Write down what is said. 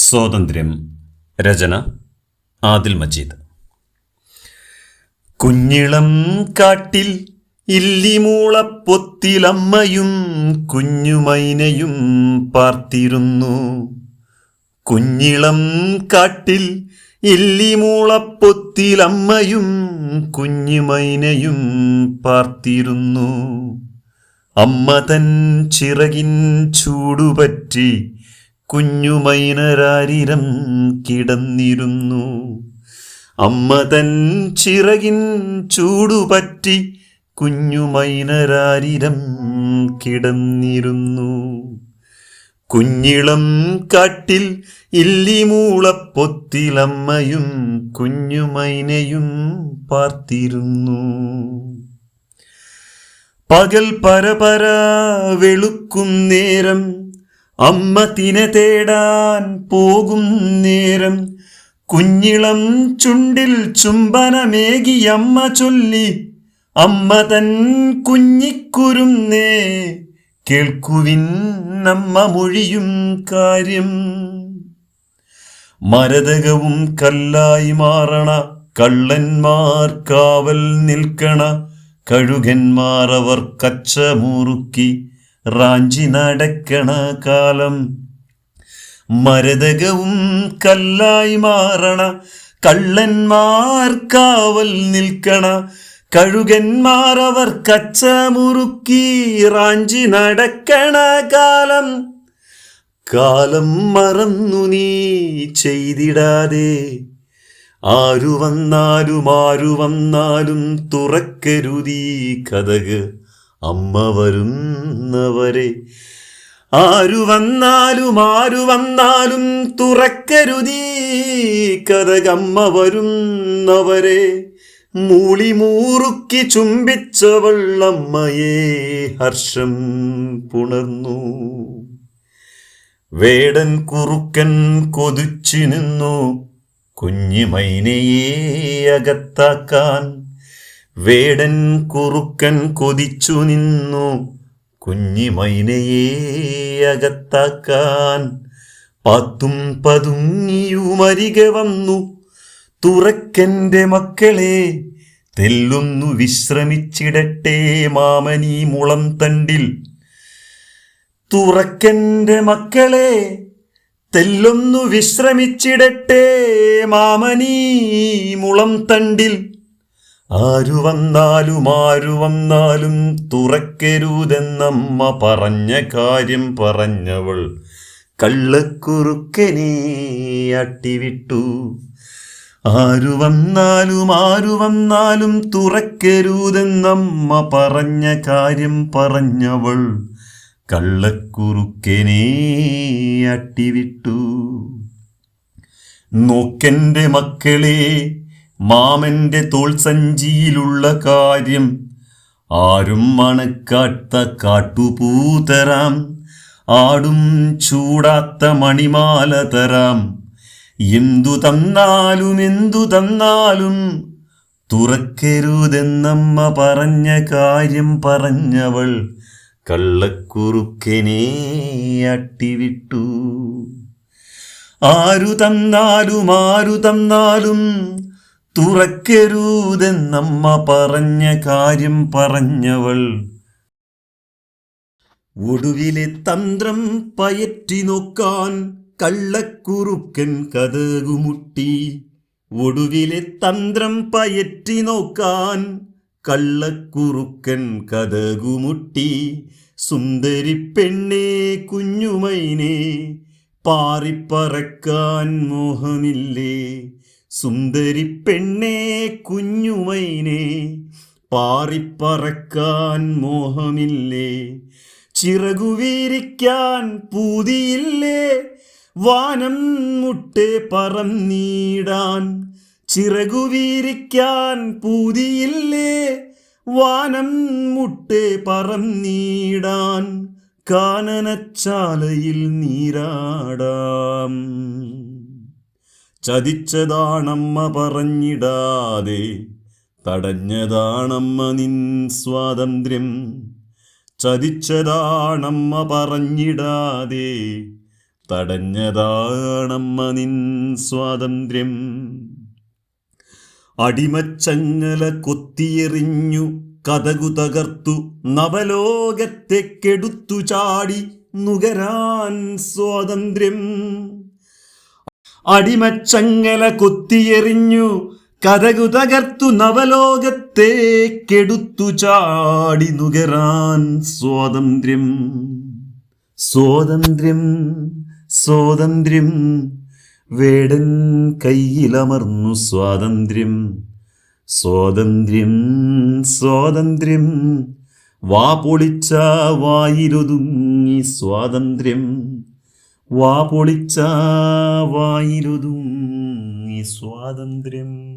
സ്വാതന്ത്ര്യം. രചന ആദിൽ മജീദ്. കുഞ്ഞിളം കാട്ടിൽ ഇല്ലിമൂളപ്പൊത്തിലമ്മയും കുഞ്ഞുമൈനയും പാർത്തിരുന്നു. കുഞ്ഞിളം കാട്ടിൽ ഇല്ലിമൂളപ്പൊത്തിലമ്മയും കുഞ്ഞുമൈനയും പാർത്തിരുന്നു. അമ്മ തൻ ചിറകിൻ ചൂടുപറ്റി കുഞ്ഞുമൈനരാരിരം കിടന്നിരുന്നു. അമ്മ തൻ ചിറകിൻ ചൂടുപറ്റി കുഞ്ഞുമൈനരാരിരം കിടന്നിരുന്നു. കുഞ്ഞിളം കാട്ടിൽ ഇല്ലിമൂളപ്പൊത്തിലമ്മയും കുഞ്ഞുമൈനയും പാർത്തിരുന്നു. പകൽ പരപര വെളുക്കും നേരം അമ്മ തിന തേടാൻ പോകും നേരം കുഞ്ഞിളം ചുണ്ടിൽ ചുംബനമേകി അമ്മ ചൊല്ലി അമ്മ തൻ കുഞ്ഞിക്കുരുന്നേ കേൾക്കുവിൻ അമ്മ മൊഴിയും കാര്യം. മരതകവും കല്ലായി മാറണ കള്ളന്മാർ കാവൽ നിൽക്കണ കഴുകന്മാർ അവർ കച്ച മുറുക്കി റാഞ്ചി നടക്കണ കാലം. മരതകവും കല്ലായി മാറണ കള്ളന്മാർ കാവൽ നിൽക്കണ കഴുകന്മാർ അവർ കച്ച മുറുക്കി റാഞ്ചി നടക്കണ കാലം. കാലം മറന്നു നീ ചെയ്തിടാതെ ആരു വന്നാലും തുറക്കരുതീ കതക് അമ്മ വരുന്നവരെ. ആരു വന്നാലും തുറക്കരുതീ കതകമ്മ വരുന്നവരെ. മൂളി മൂറുക്കി ചുംബിച്ചവൾ അമ്മയെ ഹർഷം പുണർന്നു. വേടൻ കുറുക്കൻ കൊതിച്ചു നിന്നു കുഞ്ഞുമൈനയെ അകത്താക്കാൻ. വേടൻ കുറുക്കൻ കൊതിച്ചു നിന്നു കുഞ്ഞിമൈനയെ അകത്താക്കാൻ. പാത്തും പതുങ്ങിയുമരിക വന്നു തുറക്കൻ്റെ മക്കളെ തെല്ലൊന്നു വിശ്രമിച്ചിടട്ടെ മാമനീ മുളം തണ്ടിൽ. തുറക്കൻ്റെ മക്കളെ തെല്ലൊന്നു വിശ്രമിച്ചിടട്ടെ മാമനീ മുളം തണ്ടിൽ. ആരു വന്നാലും തുറക്കരുതെന്നമ്മ പറഞ്ഞ കാര്യം പറഞ്ഞവൾ കള്ളക്കുറുക്കനെ അട്ടിവിട്ടു. ആരു വന്നാലും തുറക്കരുതെന്നമ്മ പറഞ്ഞ കാര്യം പറഞ്ഞവൾ കള്ളക്കുറുക്കനെ അട്ടിവിട്ടു. നോക്കൻ്റെ മക്കളെ മാമന്റെ തോൾ സഞ്ചിയിലുള്ള കാര്യം ആരും മണക്കാത്ത കാട്ടുപൂതരാം. ആടും ചൂടാത്ത മണിമാല തരാം. എന്തു തന്നാലും തുറക്കരുതെന്നമ്മ പറഞ്ഞ കാര്യം പറഞ്ഞവൾ കള്ളക്കുറുക്കനെ അട്ടിവിട്ടു. ആരു തന്നാലും തുറക്കരുതെന്നമ്മ പറഞ്ഞ കാര്യം പറഞ്ഞവൾ. ഒടുവിലെ തന്ത്രം പയറ്റി നോക്കാൻ കള്ളക്കുറുക്കൻ കതകുമുട്ടി. ഒടുവിലെ തന്ത്രം പയറ്റി നോക്കാൻ കള്ളക്കുറുക്കൻ കതകുമുട്ടി. സുന്ദരി പെണ്ണേ കുഞ്ഞുമൈനേ പാറിപ്പറക്കാൻ മോഹമില്ലേ. സുന്ദരി പെണ്ണേ കുഞ്ഞുമൈനേ പാറിപ്പറക്കാൻ മോഹമില്ലേ. ചിറകുവീരിക്കാൻ പൂതിയില്ലേ വാനം മുട്ടെ പറന്നീടാൻ. ചിറകുവീരിക്കാൻ പൂതിയില്ലേ വാനം മുട്ടെ പറന്നീടാൻ. കാനനച്ചാലയിൽ നീരാടാം. ചതിച്ചതാണമ്മ പറഞ്ഞിടാതെ തടഞ്ഞതാണമ്മ നിൻ സ്വാതന്ത്ര്യം. ചതിച്ചതാണമ്മ പറഞ്ഞിടാതെ തടഞ്ഞതാണമ്മ നിൻ സ്വാതന്ത്ര്യം. അടിമച്ചങ്ങല കൊത്തിയെറിഞ്ഞു കതകു തകർത്തു നവലോകത്തെ കെടുത്തു ചാടി നുകരാൻ സ്വാതന്ത്ര്യം. അടിമച്ചങ്ങല കൊത്തിയെറിഞ്ഞു കതകു തകർത്തു നവലോകത്തെ കെടുത്തു ചാടി നുകരാൻ സ്വാതന്ത്ര്യം. സ്വാതന്ത്ര്യം സ്വാതന്ത്ര്യം വേടൻ കയ്യിലമർന്നു സ്വാതന്ത്ര്യം. സ്വാതന്ത്ര്യം സ്വാതന്ത്ര്യം വാ പൊളിച്ച വായിലൊതുങ്ങി സ്വാതന്ത്ര്യം. വാ പൊളിച്ച വായിലൊതുങ്ങി സ്വാതന്ത്ര്യം.